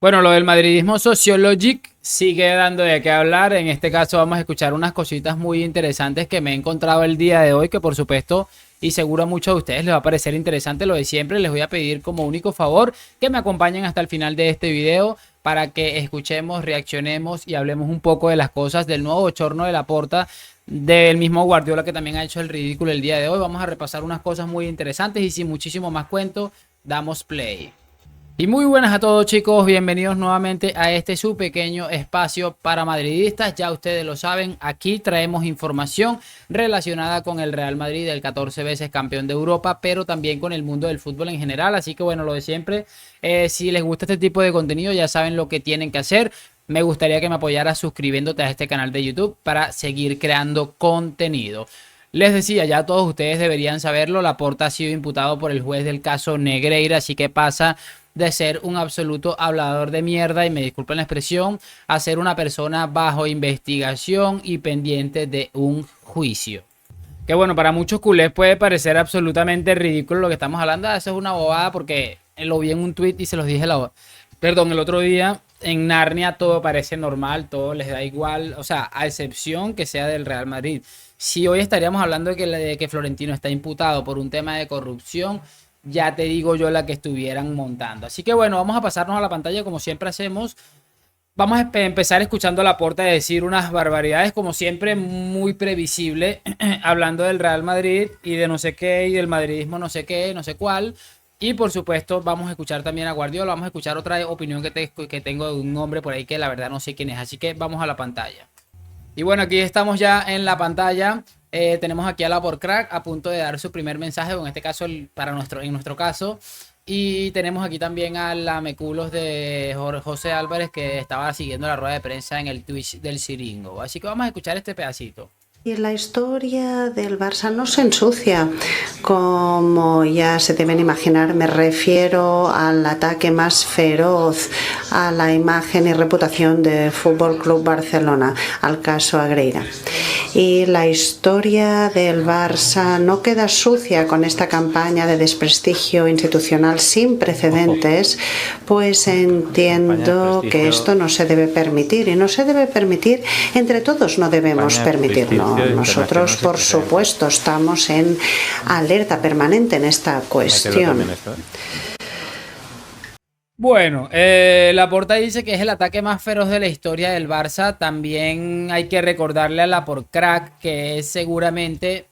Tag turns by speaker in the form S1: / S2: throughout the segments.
S1: Bueno, lo del madridismo sociologic sigue dando de qué hablar. En este caso vamos a escuchar unas cositas muy interesantes que me he encontrado el día de hoy, que por supuesto y seguro a muchos de ustedes les va a parecer interesante lo de siempre. Les voy a pedir como único favor que me acompañen hasta el final de este video para que escuchemos, reaccionemos y hablemos un poco de las cosas del nuevo bochorno de Laporta, del mismo Guardiola que también ha hecho el ridículo el día de hoy. Vamos a repasar unas cosas muy interesantes y sin muchísimo más cuento, damos play. Y muy buenas a todos, chicos, bienvenidos nuevamente a este su pequeño espacio para madridistas. Ya ustedes lo saben, aquí traemos información relacionada con el Real Madrid, el 14 veces campeón de Europa, pero también con el mundo del fútbol en general. Así que bueno, lo de siempre, si les gusta este tipo de contenido ya saben lo que tienen que hacer. Me gustaría que me apoyaras suscribiéndote a este canal de YouTube para seguir creando contenido. Les decía, ya todos ustedes deberían saberlo, Laporta ha sido imputado por el juez del caso Negreira, así que pasa de ser un absoluto hablador de mierda, y me disculpen la expresión, a ser una persona bajo investigación y pendiente de un juicio. Que bueno, para muchos culés puede parecer absolutamente ridículo lo que estamos hablando. Eso es una bobada porque lo vi en un tweet y se los dije el otro día. En Narnia todo parece normal, todo les da igual, o sea, a excepción que sea del Real Madrid. Si hoy estaríamos hablando de que Florentino está imputado por un tema de corrupción, ya te digo yo la que estuvieran montando. Así que bueno, vamos a pasarnos a la pantalla como siempre hacemos. Vamos a empezar escuchando a Laporta decir unas barbaridades, como siempre, muy previsible, hablando del Real Madrid y de no sé qué, y del madridismo no sé qué, no sé cuál. Y por supuesto vamos a escuchar también a Guardiola, vamos a escuchar otra opinión que tengo de un hombre por ahí que la verdad no sé quién es. Así que vamos a la pantalla. Y bueno, aquí estamos ya en la pantalla. Tenemos aquí a Laporcrack a punto de dar su primer mensaje, en este caso en nuestro caso. Y tenemos aquí también a la Meculos de José Álvarez, que estaba siguiendo la rueda de prensa en el Twitch del Siringo. Así que vamos a escuchar este pedacito.
S2: Y la historia del Barça no se ensucia, como ya se deben imaginar. Me refiero al ataque más feroz a la imagen y reputación de Fútbol Club Barcelona, al caso Negreira. Y la historia del Barça no queda sucia con esta campaña de desprestigio institucional sin precedentes, pues entiendo que esto no se debe permitir, y no se debe permitir entre todos, no debemos permitirlo. Nosotros, por supuesto, estamos en alerta permanente en esta cuestión.
S1: Bueno, Laporta dice que es el ataque más feroz de la historia del Barça. También hay que recordarle a Laporcrack que es seguramente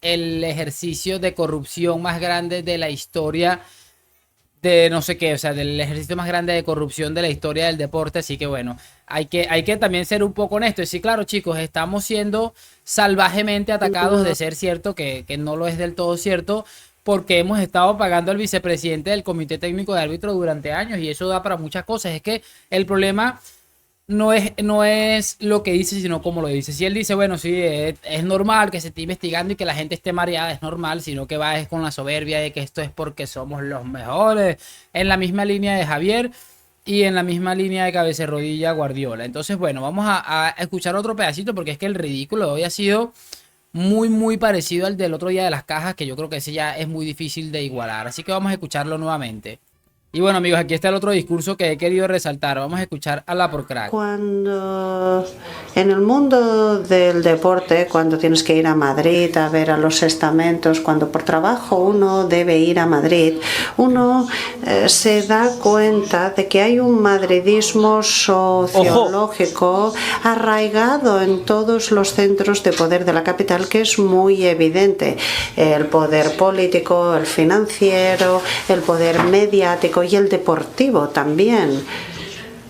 S1: el ejercicio de corrupción más grande de la historia de no sé qué, o sea, del ejercicio más grande de corrupción de la historia del deporte. Así que bueno, hay que también ser un poco honestos. Sí, claro, chicos, estamos siendo salvajemente atacados, de ser cierto que no lo es del todo cierto, porque hemos estado pagando al vicepresidente del Comité Técnico de Árbitros durante años, y eso da para muchas cosas. Es que el problema no es lo que dice, sino cómo lo dice. Si él dice, bueno, sí, es normal que se esté investigando y que la gente esté mareada, es normal, sino que va es con la soberbia de que esto es porque somos los mejores, en la misma línea de Javier y en la misma línea de cabeza rodilla Guardiola. Entonces, bueno, vamos a escuchar otro pedacito, porque es que el ridículo de hoy ha sido muy parecido al del otro día de las cajas, que yo creo que ese ya es muy difícil de igualar. Así que vamos a escucharlo nuevamente. Y bueno, amigos, aquí está el otro discurso que he querido resaltar. Vamos a escuchar a Laporcrack.
S2: Cuando en el mundo del deporte, cuando tienes que ir a Madrid a ver a los estamentos, cuando por trabajo uno debe ir a Madrid, uno se da cuenta de que hay un madridismo sociológico arraigado en todos los centros de poder de la capital, que es muy evidente. El poder político, el financiero, el poder mediático y el deportivo también.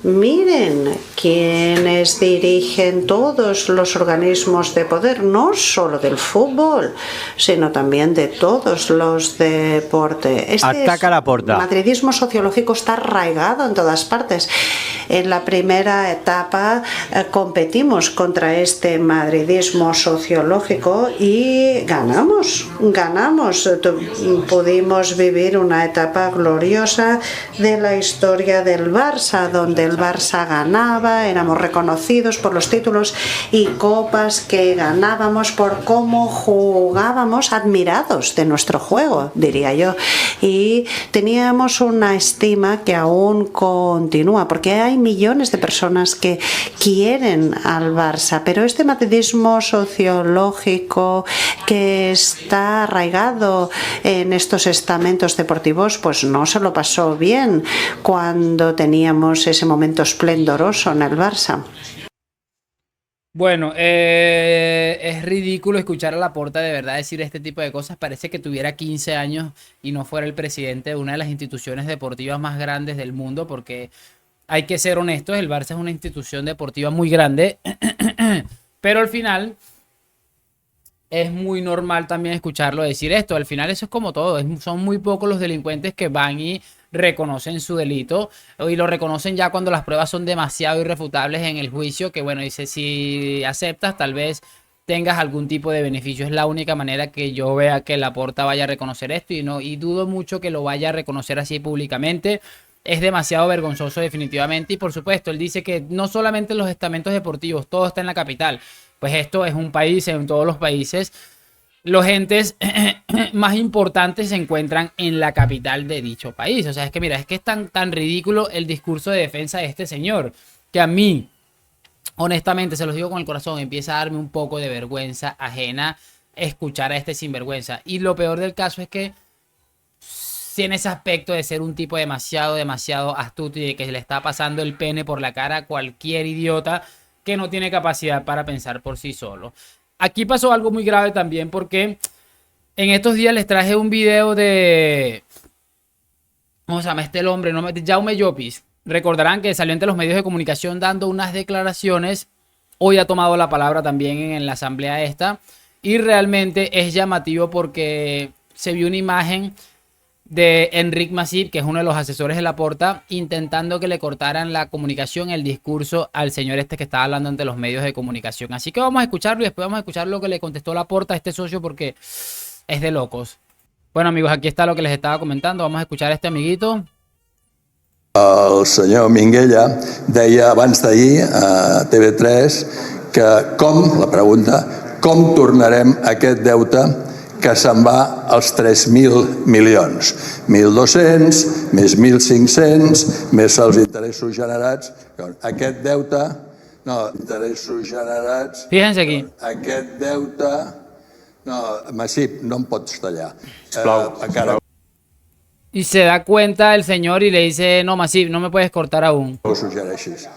S2: Miren quienes dirigen todos los organismos de poder, no solo del fútbol, sino también de todos los deportes.
S3: Ataca Laporta.
S2: El madridismo sociológico está arraigado en todas partes. En la primera etapa competimos contra este madridismo sociológico y ganamos. Pudimos vivir una etapa gloriosa de la historia del Barça, donde el Barça ganaba, éramos reconocidos por los títulos y copas que ganábamos, por cómo jugábamos, admirados de nuestro juego, diría yo. Y teníamos una estima que aún continúa, porque hay millones de personas que quieren al Barça, pero este madridismo sociológico que está arraigado en estos estamentos deportivos, pues no se lo pasó bien cuando teníamos ese momento esplendoroso en el Barça.
S1: Bueno, es ridículo escuchar a Laporta de verdad decir este tipo de cosas. Parece que tuviera 15 años y no fuera el presidente de una de las instituciones deportivas más grandes del mundo, porque hay que ser honestos, el Barça es una institución deportiva muy grande, pero al final es muy normal también escucharlo decir esto. Al final eso es como todo, son muy pocos los delincuentes que van y reconocen su delito y lo reconocen ya cuando las pruebas son demasiado irrefutables en el juicio, que bueno, dice, si aceptas tal vez tengas algún tipo de beneficio. Es la única manera que yo vea que Laporta vaya a reconocer esto y dudo mucho que lo vaya a reconocer así públicamente. Es demasiado vergonzoso definitivamente y por supuesto él dice que no solamente los estamentos deportivos, todo está en la capital. Pues esto es un país, en todos los países los entes más importantes se encuentran en la capital de dicho país. O sea, es que mira, es que es tan ridículo el discurso de defensa de este señor, que a mí, honestamente, se los digo con el corazón, empieza a darme un poco de vergüenza ajena escuchar a este sinvergüenza. Y lo peor del caso es que tiene ese aspecto de ser un tipo demasiado astuto y de que se le está pasando el pene por la cara a cualquier idiota que no tiene capacidad para pensar por sí solo. Aquí pasó algo muy grave también porque en estos días les traje un video de... ¿Cómo se llama este el hombre? Jaume Llopis. Recordarán que salió ante los medios de comunicación dando unas declaraciones. Hoy ha tomado la palabra también en la asamblea esta. Y realmente es llamativo porque se vio una imagen de Enric Masip, que es uno de los asesores de Laporta, intentando que le cortaran la comunicación, el discurso al señor este que estaba hablando ante los medios de comunicación. Así que vamos a escucharlo y después vamos a escuchar lo que le contestó Laporta a este socio porque es de locos. Bueno, amigos, aquí está lo que les estaba comentando. Vamos a escuchar a este amiguito.
S3: El senyor Minguella deia abans d'ahir a TV3 que la pregunta, com tornarem aquest deute que se'n va als 3.000 milions. 1.200, més 1.500, més els interessos generats. Aquest deute, interessos generats...
S1: Fíjense aquí.
S3: Aquest deute... Masip, no em pots tallar. Sisplau.
S1: Y se da cuenta el señor y le dice, no, Masip, no me puedes cortar aún.
S3: No ho suggereixis.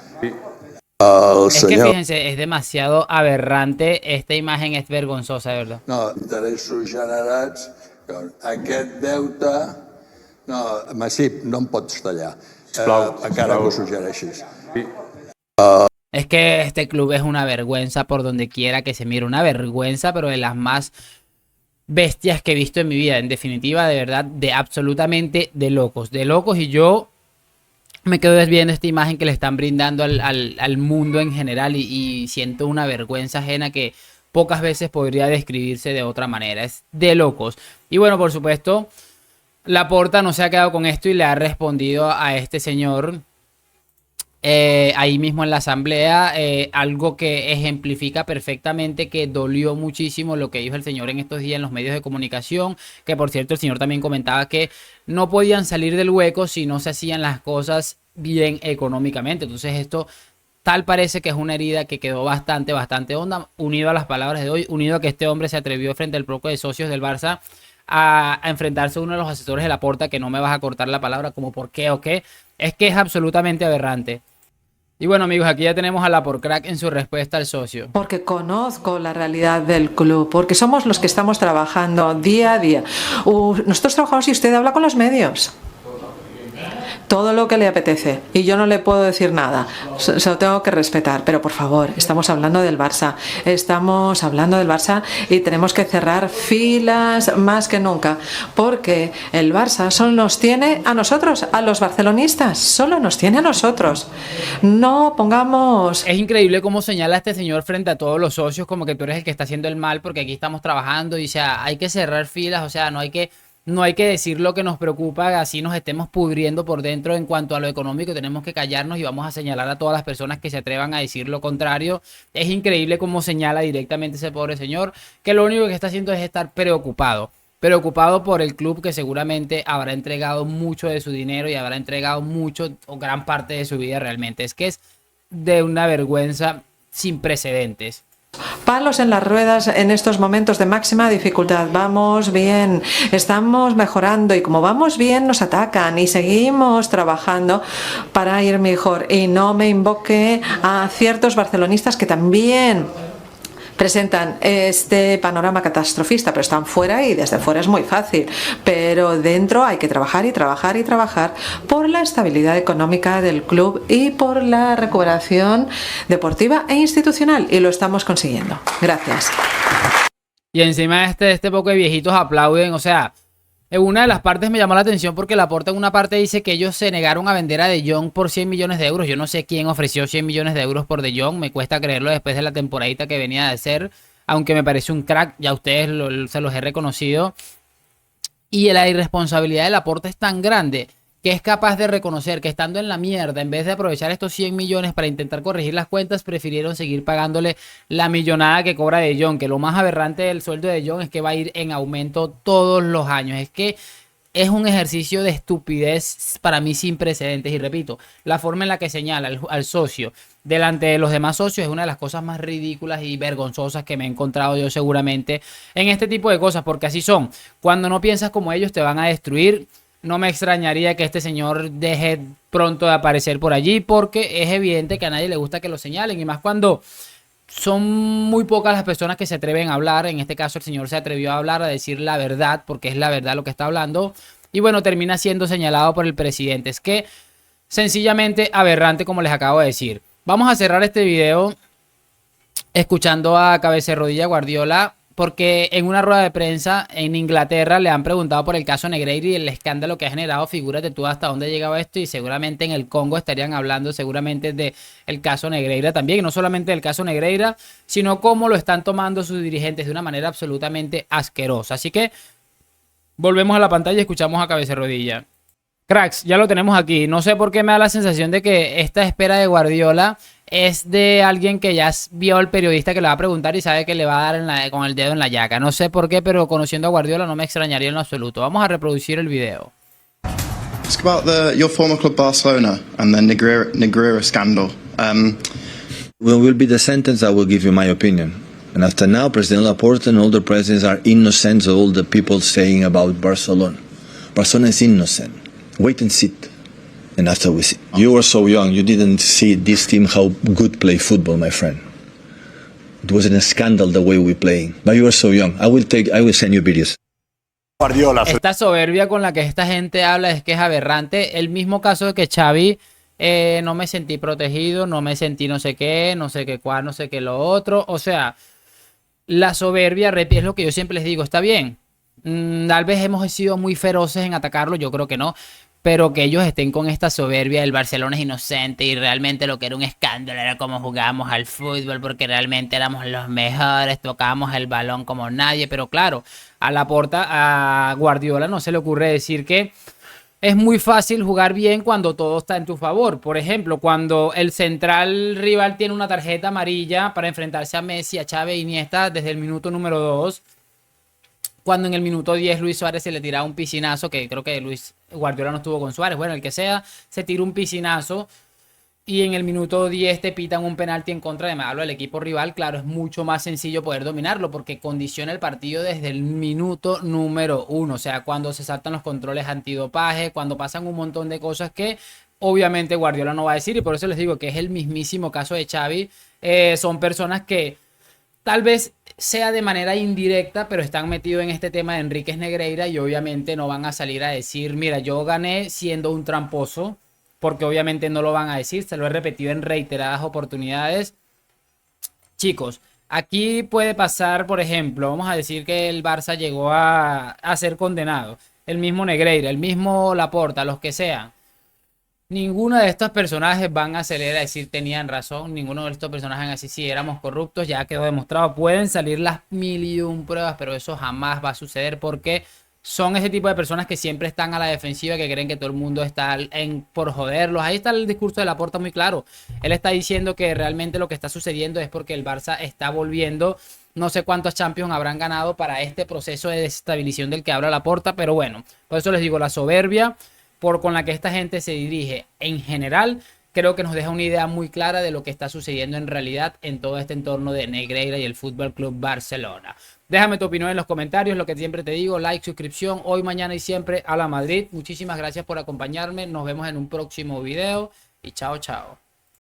S1: Es que fíjense, es demasiado aberrante. Esta imagen es vergonzosa, de verdad.
S3: Interessos generats, aquest deute... Masip, no em pots tallar. Encara que ho suggereixis.
S1: Es que este club es una vergüenza por donde quiera que se mire. Una vergüenza, pero de las más bestias que he visto en mi vida. En definitiva, de verdad, de absolutamente de locos. De locos, y yo me quedo viendo esta imagen que le están brindando al mundo en general y siento una vergüenza ajena que pocas veces podría describirse de otra manera. Es de locos. Y bueno, por supuesto, Laporta no se ha quedado con esto y le ha respondido a este señor ahí mismo en la asamblea, algo que ejemplifica perfectamente que dolió muchísimo lo que dijo el señor en estos días en los medios de comunicación, que por cierto el señor también comentaba que no podían salir del hueco si no se hacían las cosas bien económicamente. Entonces esto tal parece que es una herida que quedó bastante honda, unido a las palabras de hoy, unido a que este hombre se atrevió frente al bloque de socios del Barça a enfrentarse a uno de los asesores de Laporta, que no me vas a cortar la palabra, como por qué o qué. Es que es absolutamente aberrante. Y bueno, amigos, aquí ya tenemos a Laporcrack en su respuesta al socio.
S4: Porque conozco la realidad del club, porque somos los que estamos trabajando día a día. Nosotros trabajamos y usted habla con los medios. todo lo que le apetece y yo no le puedo decir nada, se lo tengo que respetar, pero por favor, estamos hablando del Barça, y tenemos que cerrar filas más que nunca, porque el Barça solo nos tiene a nosotros, a los barcelonistas, solo nos tiene a nosotros. No pongamos...
S1: Es increíble cómo señala este señor frente a todos los socios como que tú eres el que está haciendo el mal porque aquí estamos trabajando y o sea, hay que cerrar filas, o sea, no hay que decir lo que nos preocupa, así nos estemos pudriendo por dentro en cuanto a lo económico, tenemos que callarnos y vamos a señalar a todas las personas que se atrevan a decir lo contrario. Es increíble cómo señala directamente ese pobre señor, que lo único que está haciendo es estar preocupado por el club que seguramente habrá entregado mucho de su dinero y habrá entregado mucho o gran parte de su vida realmente. Es que es de una vergüenza sin precedentes.
S4: Palos en las ruedas en estos momentos de máxima dificultad. Vamos bien, estamos mejorando y como vamos bien nos atacan y seguimos trabajando para ir mejor. Y no me invoque a ciertos barcelonistas que también presentan este panorama catastrofista, pero están fuera y desde fuera es muy fácil, pero dentro hay que trabajar y trabajar y trabajar por la estabilidad económica del club y por la recuperación deportiva e institucional, y lo estamos consiguiendo. Gracias.
S1: Y encima este poco de viejitos aplauden, o sea, en una de las partes me llamó la atención porque Laporta en una parte dice que ellos se negaron a vender a De Jong por 100 millones de euros. Yo no sé quién ofreció 100 millones de euros por De Jong, me cuesta creerlo después de la temporadita que venía de hacer, aunque me parece un crack, ya ustedes se los he reconocido. Y la irresponsabilidad de Laporta es tan grande que es capaz de reconocer que estando en la mierda, en vez de aprovechar estos 100 millones para intentar corregir las cuentas, prefirieron seguir pagándole la millonada que cobra De Jong, que lo más aberrante del sueldo de De Jong es que va a ir en aumento todos los años. Es que es un ejercicio de estupidez para mí sin precedentes. Y repito, la forma en la que señala al socio delante de los demás socios es una de las cosas más ridículas y vergonzosas que me he encontrado yo seguramente en este tipo de cosas, porque así son. Cuando no piensas como ellos te van a destruir. No me extrañaría que este señor deje pronto de aparecer por allí porque es evidente que a nadie le gusta que lo señalen y más cuando son muy pocas las personas que se atreven a hablar. En este caso el señor se atrevió a hablar, a decir la verdad porque es la verdad lo que está hablando y bueno, termina siendo señalado por el presidente. Es que sencillamente aberrante como les acabo de decir. Vamos a cerrar este video escuchando a Cabeza de Rodilla Guardiola, porque en una rueda de prensa en Inglaterra le han preguntado por el caso Negreira y el escándalo que ha generado. Figúrate tú hasta dónde ha llegado esto, y seguramente en el Congo estarían hablando seguramente del caso Negreira también, y no solamente del caso Negreira, sino cómo lo están tomando sus dirigentes de una manera absolutamente asquerosa. Así que volvemos a la pantalla y escuchamos a Cabeza de Rodilla. Cracks, ya lo tenemos aquí. No sé por qué me da la sensación de que esta espera de Guardiola es de alguien que ya vio al periodista que le va a preguntar y sabe que le va a dar con el dedo en la llaga. No sé por qué, pero conociendo a Guardiola no me extrañaría en lo absoluto. Vamos a reproducir el video.
S5: Ask about your former club Barcelona and the Negreira scandal.
S6: Will be the sentence I will give you my opinion. And after now, President Laporta and all the presidents are innocent of all the people saying about Barcelona. Barcelona is innocent. Wait and sit. And after we see. You were so young, you didn't see this team how good play football, my friend. It wasn't a scandal the way we playing. But you were so young. I will send you videos.
S7: Guardiola.
S1: Esta soberbia con la que esta gente habla es que es aberrante. El mismo caso de que Xavi, no me sentí protegido, no me sentí no sé qué cuál, no sé qué lo otro. O sea, la soberbia, es lo que yo siempre les digo, está bien. Tal vez hemos sido muy feroces en atacarlo, yo creo que no. Pero que ellos estén con esta soberbia, el Barcelona es inocente y realmente lo que era un escándalo era cómo jugábamos al fútbol, porque realmente éramos los mejores, tocábamos el balón como nadie. Pero claro, a Guardiola no se le ocurre decir que es muy fácil jugar bien cuando todo está en tu favor. Por ejemplo, cuando el central rival tiene una tarjeta amarilla para enfrentarse a Messi, a Xavi e Iniesta desde el minuto número 2. Cuando en el minuto 10 Luis Suárez se le tiraba un piscinazo, que creo que Guardiola no estuvo con Suárez, bueno, el que sea, se tira un piscinazo y en el minuto 10 te pitan un penalti en contra de malo del equipo rival. Claro, es mucho más sencillo poder dominarlo porque condiciona el partido desde el minuto número 1. O sea, cuando se saltan los controles antidopaje, cuando pasan un montón de cosas que obviamente Guardiola no va a decir, y por eso les digo que es el mismísimo caso de Xavi. Son personas que tal vez sea de manera indirecta, pero están metidos en este tema de Enríquez Negreira y obviamente no van a salir a decir, mira, yo gané siendo un tramposo, porque obviamente no lo van a decir, se lo he repetido en reiteradas oportunidades. Chicos, aquí puede pasar, por ejemplo, vamos a decir que el Barça llegó a ser condenado, el mismo Negreira, el mismo Laporta, los que sean. Ninguno de estos personajes van a salir a decir tenían razón. Ninguno de estos personajes van a decir si éramos corruptos. Ya quedó demostrado. Pueden salir las 1001 pruebas, pero eso jamás va a suceder porque son ese tipo de personas que siempre están a la defensiva, que creen que todo el mundo está por joderlos. Ahí está el discurso de Laporta muy claro. Él está diciendo que realmente lo que está sucediendo es porque el Barça está volviendo. No sé cuántos Champions habrán ganado para este proceso de desestabilización del que habla Laporta, pero bueno, por eso les digo, la soberbia con la que esta gente se dirige en general, creo que nos deja una idea muy clara de lo que está sucediendo en realidad en todo este entorno de Negreira y el Fútbol Club Barcelona. Déjame tu opinión en los comentarios, lo que siempre te digo, like, suscripción, hoy, mañana y siempre a la Madrid. Muchísimas gracias por acompañarme, nos vemos en un próximo video y chao, chao.